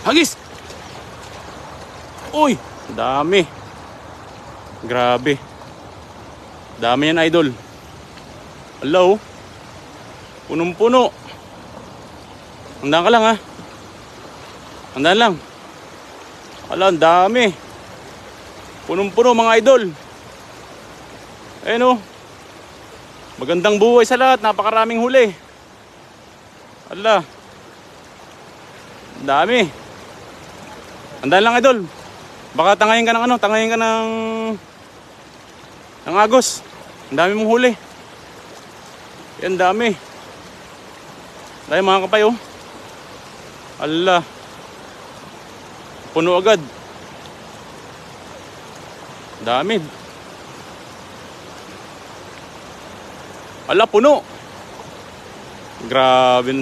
Hagis! Uy! Dami. Grabe. Dami yan, idol. Hello? Punong-puno. Handaan ka lang, ha? Handaan lang. Ala, ang dami. Punong-puno, mga idol. Ayun, oh. Magandang buhay sa lahat. Napakaraming huli. Ala. Ang dami. Handaan lang, idol. Baka tangayin ka ng ano, tangayin ka ng agos. Ang dami mong huli. Yan, dami. Dahil mga kapay, oh. Ala. Puno agad. Dami. Ala, puno. Grabe.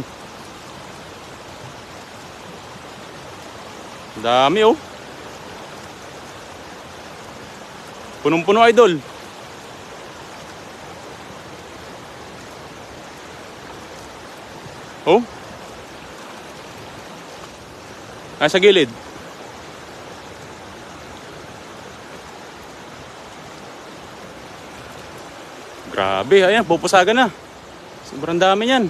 Dami, oh. Punong-puno, idol. Oh. Nasa gilid. Grabe, ayan, pupusagan na. Sobrang dami yan.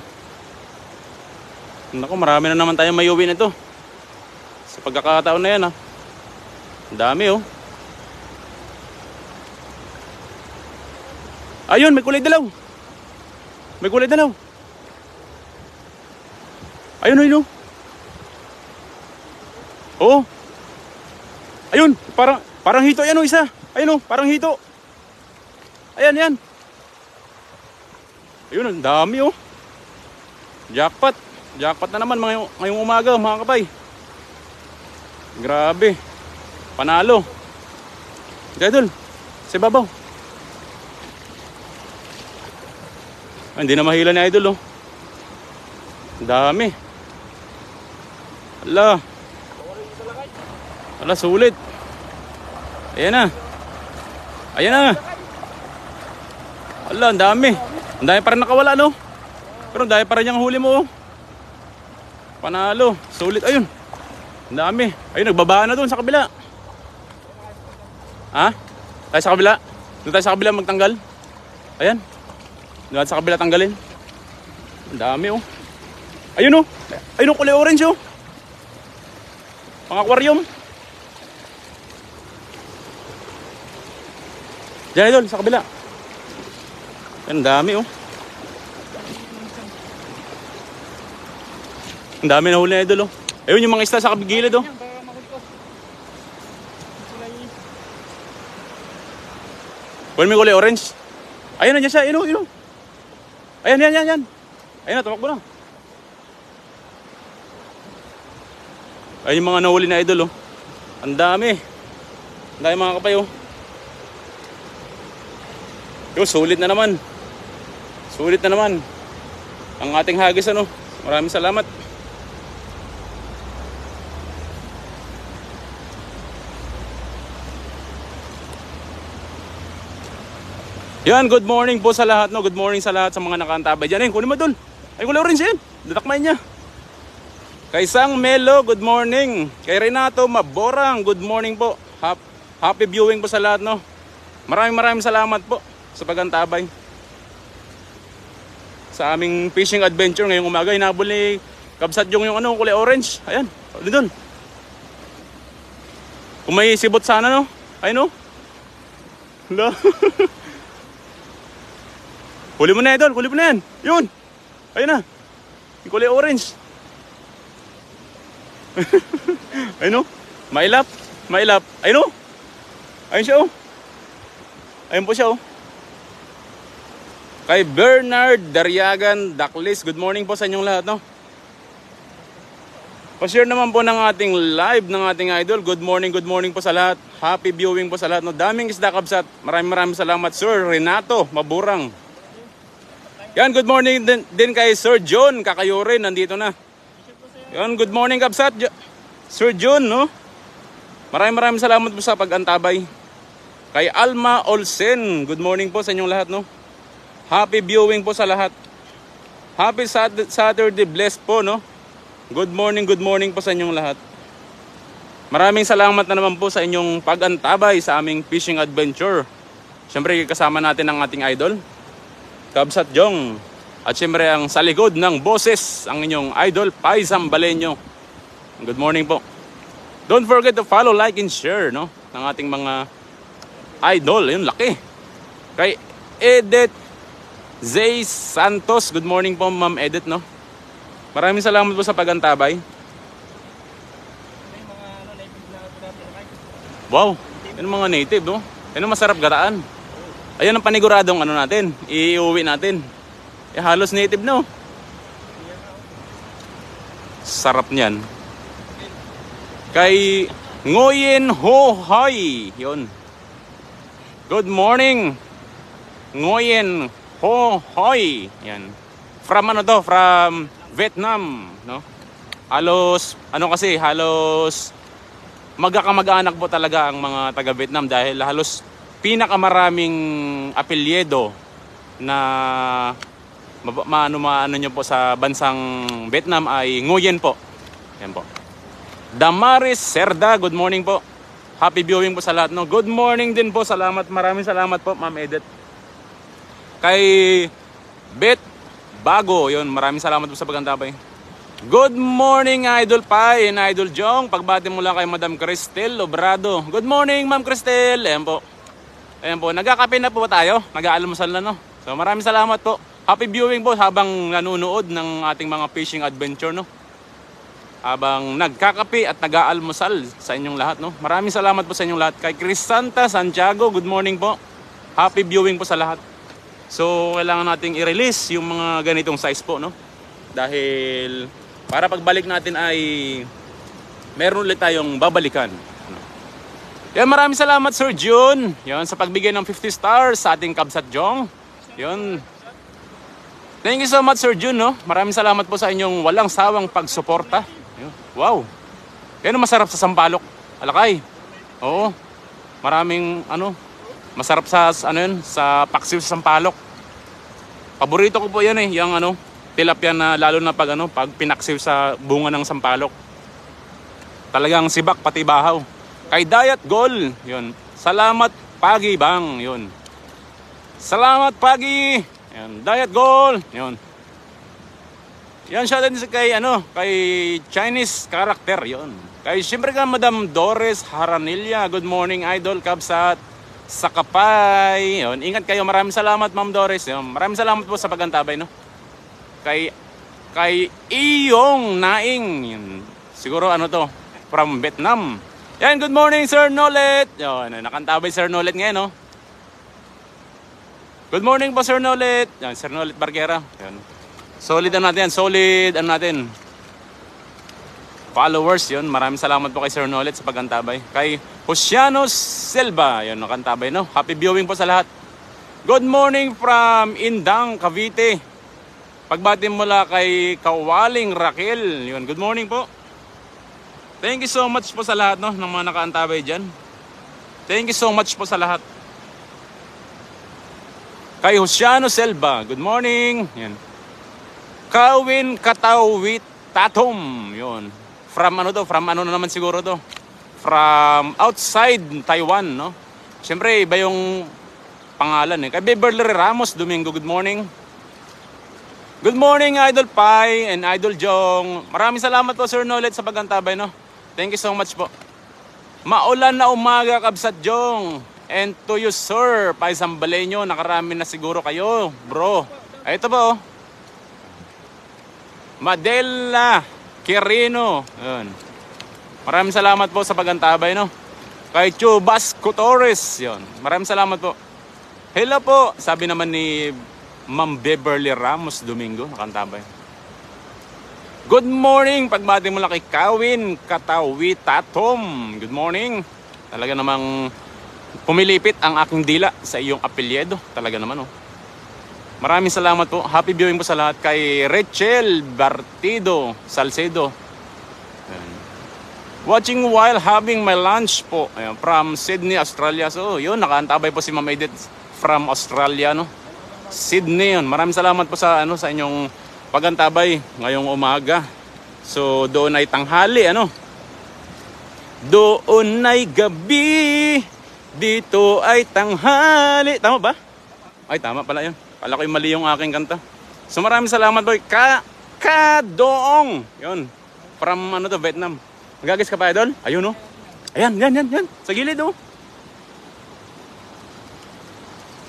Naku, marami na naman tayong mayuwi nito. Sa pagkakataon na yan, ha. Ang dami, oh. Ayun, may kulay dilaw. May kulay dilaw. Ayun, ayun, oh. Oo. Ayun, parang hito yan, oh, isa. Ayun, oh, parang hito. Ayan, yan. Ayun, ang dami, oh. Jackpot. Jackpot na naman ngayong umaga, mga kapay. Grabe. Panalo. Idol, sa babaw. Ay, hindi na mahila ni idol, oh. Ang dami. Ala. Ala, sulit. Ayan na. Ayan na. Ala, ang dami. Ang dami pa rin nakawala, no? Pero ang dami pa rin yung huli mo, oh. Panalo. Sulit. Ayun. Ang dami. Ayun, nagbabaan na doon sa kabila. Ha? Tayo sa kabila? Doon tayo sa kabila magtanggal? Ayan. Doon sa kabila tanggalin. Ang dami, oh. Ayun, oh. Ayun, oh, kulay orange, oh. Pang aquarium. Diyan, idol, sa kabila. Ang dami, oh. Ang dami na huli na, idol, oh. Ayun yung mga isda sa kabigilid, oh. Well, may kulay orange. Ayun na dyan siya, ayun, oh, ayun, oh. Ayan, yan, yan, yan. Ayun na, tumakbo na. Ayun yung mga nahuli na, idol, oh. Ang dami. Ang dami, mga kapay, oh. Yo, sulit na naman. Sulit na naman ang ating hagis, ano. Maraming salamat. Yan, good morning po sa lahat, no. Good morning sa lahat sa mga nakaantabay dyan. Ayun, kunin mo doon. Ay, kulay orange yan. Datakmain niya. Kay Sang Melo, good morning. Kay Renato Maborang, good morning po. Happy viewing po sa lahat, no. Maraming salamat po sa pagantabay sa aming fishing adventure ngayong umaga. Hinabol ni Kabsat yung ano, kulay orange. Ayan, doon. Kung may sibot sana, no. Ayun, no. Hala. Huli mo na, idol. Huli mo na yan. Yun. Ayun na. Yung kulay orange. Ayun, no. Mailap. Mailap. Ayun, no. Ayun siya, oh. Ayun po siya, oh. Kay Bernard Daryagan Daklis, good morning po sa inyong lahat, no. Pa-share naman po ng ating live ng ating idol. Good morning po sa lahat. Happy viewing po sa lahat, no. Daming isda, Kabsat. Maraming salamat, Sir Renato Maburang. Yan, good morning din kay Sir John Kakayore, nandito na. Yan, good morning, Kabsat. Sir John, no. Maraming salamat po sa pag-antabay. Kay Alma Olsen, good morning po sa inyong lahat, no. Happy viewing po sa lahat. Happy Saturday, blessed po, no. Good morning po sa inyong lahat. Maraming salamat na naman po sa inyong pag-antabay sa aming fishing adventure. Siyempre kasama natin ang ating idol, Kabsat Jong. At siyempre ang sa likod ng boses, ang inyong idol, Pai Zambaleño. Good morning po. Don't forget to follow, like, and share, no, ng ating mga idol. Yun, laki. Kay Edith Zay Santos. Good morning po, Ma'am Edith, no. Maraming salamat po sa pag-antabay. Wow, yan ang mga native, no? Yan ang masarap gataan. Ayan ang paniguradong ano natin, iuwi natin. Halos native, no? Sarap niyan. Kay Ngoyen Ho Hoy, yun. Good morning, Ngoyen Ho Hoy. Yan. From ano to? From Vietnam, no? Halos, ano kasi, halos magkakamag-anak po talaga ang mga taga-Vietnam dahil halos pinakamaraming apelyedo na maano nyo po sa bansang Vietnam ay Nguyen po. Yan po. Damaris Serda, good morning po. Happy viewing po sa lahat. No? Good morning din po. Salamat. Maraming salamat po, Ma'am Edith. Kay Bet Bago, yun. Maraming salamat po sa pag-antabay. Good morning, Idol Pai and Idol Jong. Pagbati mo lang kay Madam Cristel Obrado. Good morning, Ma'am Cristel. Ayan po. Ayan po. Nagkakape na po tayo. Nag-aalmusal na, no? So, maraming salamat po. Happy viewing po habang nanonood ng ating mga fishing adventure, no? Habang nagkakape at nag-aalmusal sa inyong lahat, no? Maraming salamat po sa inyong lahat. Kay Chris Santa Santiago, good morning po. Happy viewing po sa lahat. So, kailangan nating i-release yung mga ganitong size po, no? Dahil para pagbalik natin ay meron ulit tayong babalikan. Yan, maraming salamat Sir June. Yan, sa pagbigay ng 50 stars sa ating Kabsat Jong. Yan. Thank you so much Sir June, no? Maraming salamat po sa inyong walang sawang pagsuporta. Yan. Wow. Yan ang masarap sa sampalok. Alakay. Oo. Maraming masarap sa sa paksiw sa sampalok. Paborito ko po yan eh, yung tilapia na lalo na pag pinaksiw sa bunga ng sampalok. Talagang sibak pati bahaw. Kay Diet Goal, yun. Salamat Pagi Bang, yun. Salamat Pagi. Yan, Diet Goal, yun. Yan siya din kay kay Chinese character, yun. Kay siyempre ka Madam Doris Haranilla, good morning Idol Kabsat Sakapay. Yun, ingat kayo. Maraming salamat Ma'am Doris. Yun. Maraming salamat po sa pag-antabay, no. Kay Iyong Naing, yun. Siguro from Vietnam. Yan, good morning Sir Nolet. Yun, nakantabay Sir Nolet ngayon, no. Good morning po Sir Nolet. Yan, Sir Nolet Barguera. Yan. Solid natin yan, solid natin. Followers, yun. Maraming salamat po kay Sir Nolet sa pag-antabay. Kay Josiano Silva, yun, nakantabay, no. Happy viewing po sa lahat. Good morning from Indang, Cavite. Pagbati mula kay Kawaling Raquel. Yun, good morning po. Thank you so much po sa lahat, no, ng mga nakaantabay dyan. Thank you so much po sa lahat. Kay Josiano Silva, good morning. Yan. Kawin Katawit Tatom. Yun. From na naman siguro to. From outside Taiwan, no. Siyempre, iba yung pangalan eh. Kay Beverly Ramos Domingo, good morning. Good morning, Idol Pai and Idol Jong. Maraming salamat po, Sir Nolet, sa pag-antabay, no? Thank you so much po. Maulan na umaga, Kabsat Jong. And to you, Sir Pai Zambaleño, nakarami na siguro kayo, bro. Ay, ito po, oh. Madela Quirino. Yun. Maraming salamat po sa pag-antabay, no? Kay Chubasco Torres. Yun. Maraming salamat po. Hello po, sabi naman ni Ma'am Beverly Ramos Domingo, nakantabay. Good morning, pagbati mo lang kay Kawin Katawitatom. Good morning. Talaga namang pumilipit ang aking dila sa iyong apelyedo. Talaga naman, oh. Maraming salamat po. Happy viewing po sa lahat. Kay Rachel Bartido Salcedo. Ayan. Watching while having my lunch po. Ayan, from Sydney, Australia. So, yun, nakaantabay po si Ma'am Edith from Australia, no? Sydney, yun. Maraming salamat po sa sa inyong pagantabay ngayong umaga. So doon ay tanghali, Doon ay gabi, dito ay tanghali. Tama ba? Ay, tama pala yun. Kala ko yung mali yung aking kanta. So maraming salamat boy. Kadoong. Yun. From ano to, Vietnam. Magagis ka pa idol? Ayun oh. Ayan, yan. Sa gilid oh.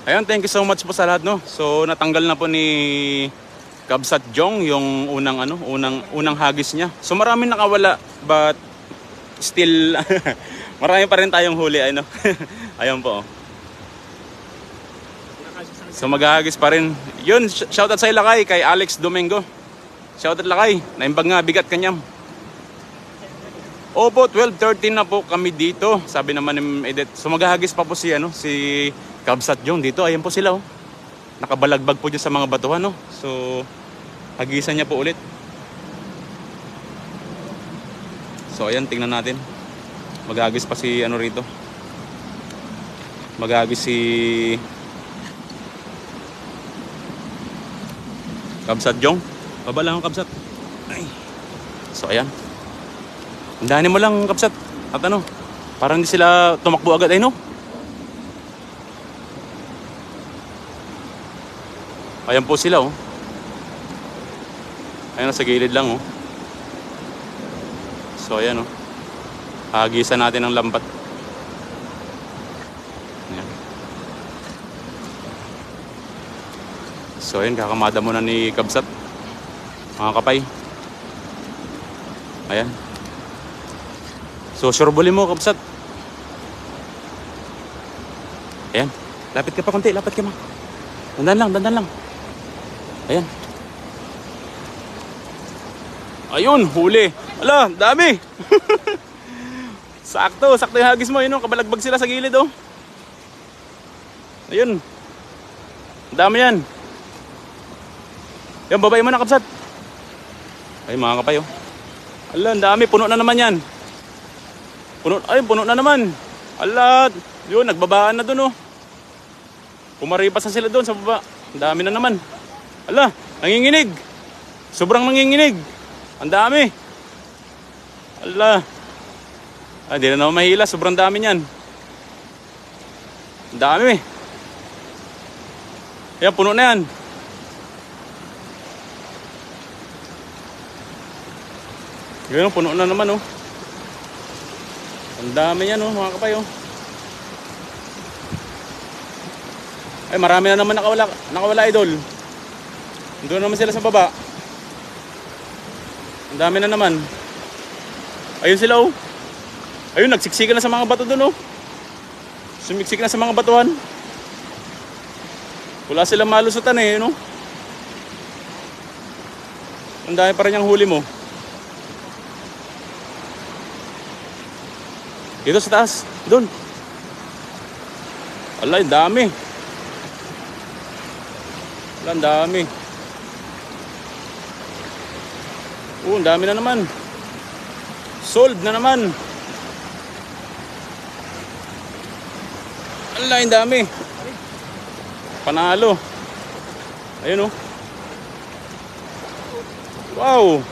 Ayan, thank you so much po sa lahat no. So natanggal na po ni Kabsat Jong yung unang hagis niya. So maraming nakawala but still marami pa rin tayong huli ano. Ayun po. So maghahagis pa rin. Yun, shoutout sa Lakay kay Alex Domingo. Shoutout Lakay, naimbag nga bigat kanyam. Opo, 12:13 na po kami dito. Sabi naman ni Edith. So maghahagis pa po si Kabsat Jong dito. Ayan po sila oh. Nakabalagbag po dyan sa mga batuhan no. So hagisan niya po ulit. So ayan, tingnan natin. Maghahagis pa si rito. Maghahagis si Kabsat Jong. Baba lang ang Kabsat. Ay. So ayan. Hindahanin mo lang Kabsat. At parang hindi sila tumakbo agad ay no. Ayan po sila oh. Ayan sa gilid lang oh. So ayan oh. Hagisan natin ang lambat. Ayan. So ayan, kakamada muna ni Kabsat. Mga kapay. Ayan. So surbulin mo Kabsat. Ayan. Lapit ka pa konti, lapit ka ma. Dandan lang. Ayan. Ayun, huli. Ala, dami. Sakto yung hagis mo. Ayun, kabalagbag sila sa gilid oh. Ayun. Dami yan. Yan, babay mo na Kabsat. Ay, mga kapay oh. Ala, dami. Puno na naman yan. Puno na naman. Ala, yun, nagbabaan na dun oh. Pumaripas na sila doon sa baba. Ang dami na naman. Ala, nanginginig. Sobrang nanginginig. Ang dami. Ala. Ay, di na naman mahila. Sobrang dami niyan. Ang dami. Ayan, puno na yan. Ayan, puno na naman oh. Ang dami yan oh, mga kapay oh. Ay, marami na naman nakawala idol. Doon naman sila sa baba. Ang dami na naman. Ayun sila oh. Ayun, nagsiksikan na sa mga bato doon oh. Sumiksik na sa mga batuhan. Wala silang malusutan eh, no? Ang dami pa rin yung huli mo. Dito sa taas, doon. Ala, ang dami. Ang dami. Ang dami na naman. Sold na naman. Ala, ang dami. Panalo. Ayun oh. Wow.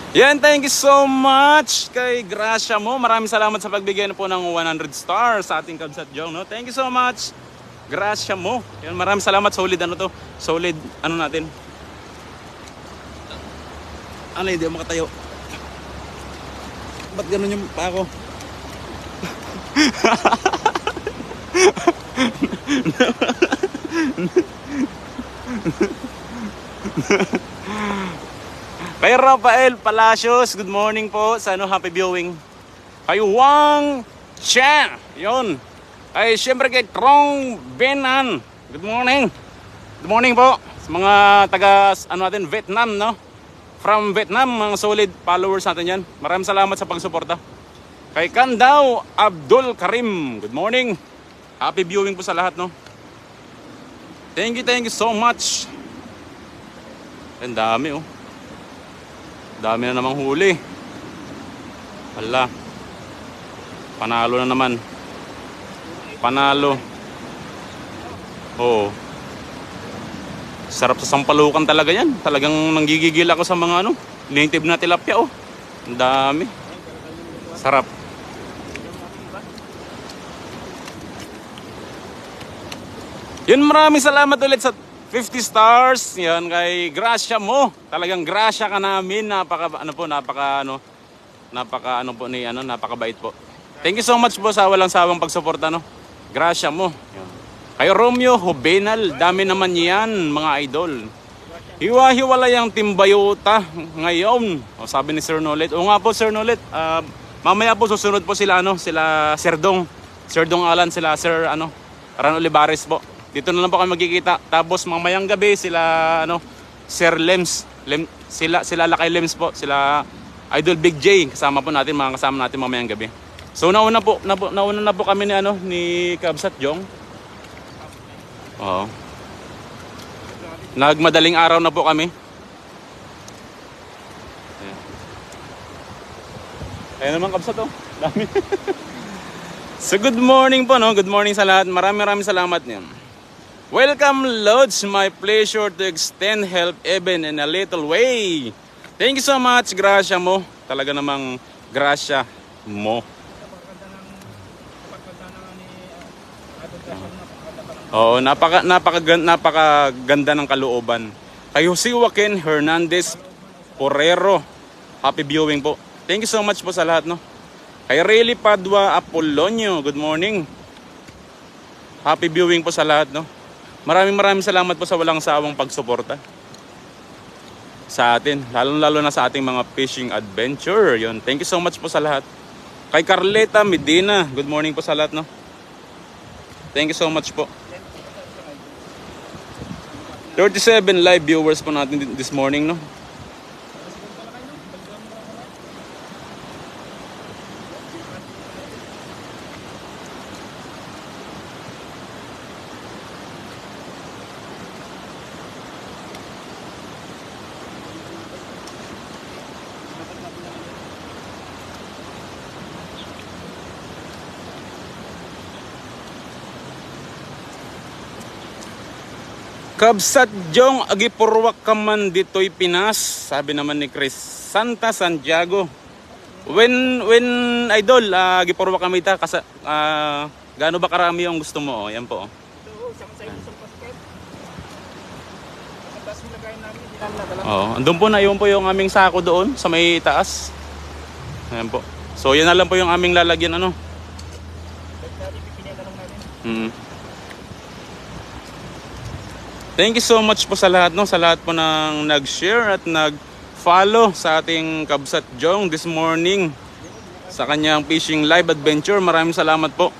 Yan, thank you so much kay Gracia mo. Maraming salamat sa pagbigay na po ng 100 stars sa ating Kabsat Jong, no? Thank you so much, Gracia mo. Yan, maraming salamat. Solid to? Solid natin. Ano, hindi ako makatayo. Ba't ganun yung pa ako? Kay Rafael Palacios, good morning po sa happy viewing. Kay Wang Chen, yun. Ay syempre kay Trong Benan, good morning. Good morning po sa mga taga natin, Vietnam, no? From Vietnam, mga solid followers natin yan. Maraming salamat sa pagsuporta. Kay Kandaw Abdul Karim, good morning. Happy viewing po sa lahat, no? Thank you so much. Ang dami oh. Dami na namang huli. Hala. Panalo na naman. Panalo. Oo. Sarap sa sampalukan talaga yan. Talagang nanggigigil ako sa mga ano, native na tilapia oh. Ang dami. Sarap. Yun, maraming salamat ulit sa 50 stars. Yan kay Gracia mo. Talagang Gracia ka namin. Napakabait po. Thank you so much po sa walang sawang pagsuporta no. Gracia mo. Yan. Kay Romeo Hobenal, dami naman yan mga idol. Hiwa-hiwalay ang Timbayota ngayon. O, sabi ni Sir Nolet. O nga po Sir Nolet, mamaya po susunod po sila sila Sir Dong Alan, sila Sir Ran Olivares po. Dito na lang po kami magkikita. Tapos mamayang gabi sila Sir Lems, sila Lakay Lems po, sila Idol Big J, kasama po natin, mga kasama natin mamayang gabi. So nauna na po kami ni Kabsat Jong. Oo. Nagmadaling araw na po kami. Ayan naman Kabsat oh. Dami. So good morning po no. Good morning sa lahat. Maraming salamat niyo. Welcome Lods. My pleasure to extend help even in a little way. Thank you so much. Gracia mo. Talaga namang Gracia mo. Oo, napakaganda ng kalooban. Kay Jose Joaquin Hernandez Porrero, happy viewing po. Thank you so much po sa lahat no. Kay Rayleigh Padua Apolonio, good morning. Happy viewing po sa lahat no. Maraming salamat po sa walang sawang pagsuporta sa atin, lalo na sa ating mga fishing adventure. Yun. Thank you so much po sa lahat. Kay Carleta Medina, good morning po sa lahat no. Thank you so much po. 37 live viewers po natin this morning no. Kabsat Jong agipurwak ka man dito'y Pinas, sabi naman ni Chris Santa Santiago. When idol agipurwak kami ta kasi gaano ba karami yung gusto mo? Yan po. Oh, andun po na yun po yung aming sako doon sa may taas. Ayan po. So yan na lang po yung aming lalagyan Thank you so much po sa lahat no, sa lahat po ng nag-share at nag-follow sa ating Kabsat Jong this morning sa kanyang fishing live adventure. Maraming salamat po.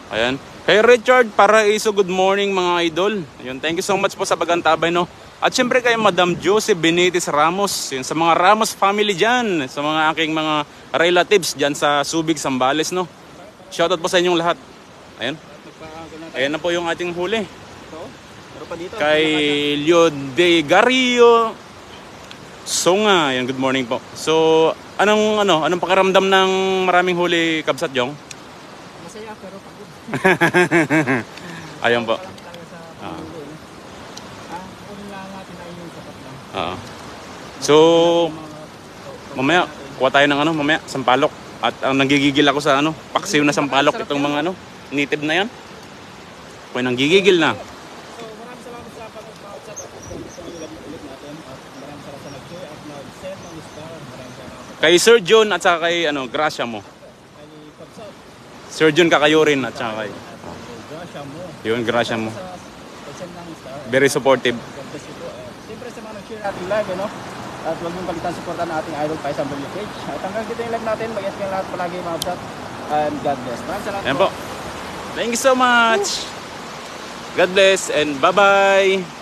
Ayan. Hey Richard Paraiso, good morning mga idol. Ayun, thank you so much po sa pagantabay no. At syempre kay Madam Josie Benitez Ramos, yun, sa mga Ramos family diyan, sa mga aking mga relatives diyan sa Subic, Zambales no. Shoutout po sa inyong lahat. Ayan. Ayan na po yung ating huli. Kay Liode Gario Songa, yan, good morning po. So, anong pakiramdam ng maraming huli, Kabsat Jong? Masaya pero pagod. Ayun po. So, mamaya kuha tayo ng mamaya sampalok. At ang nanggigigil ako sa paksiw na sampalok itong mga native na yan. Kung nanggigigil na. Kay Sir John at saka kay Gracia mo. Sir John Kakayurin at saka kay yun, Gracia mo. Very supportive. Siyempre sa mga nag-share natin live, at huwag mong kalitan supportan ng ating idol pa isang page. At hanggang dito yung live natin, mag-yes kayo lahat palagi mga absat. And God bless. Maraming salamat po. Thank you so much. God bless and bye-bye.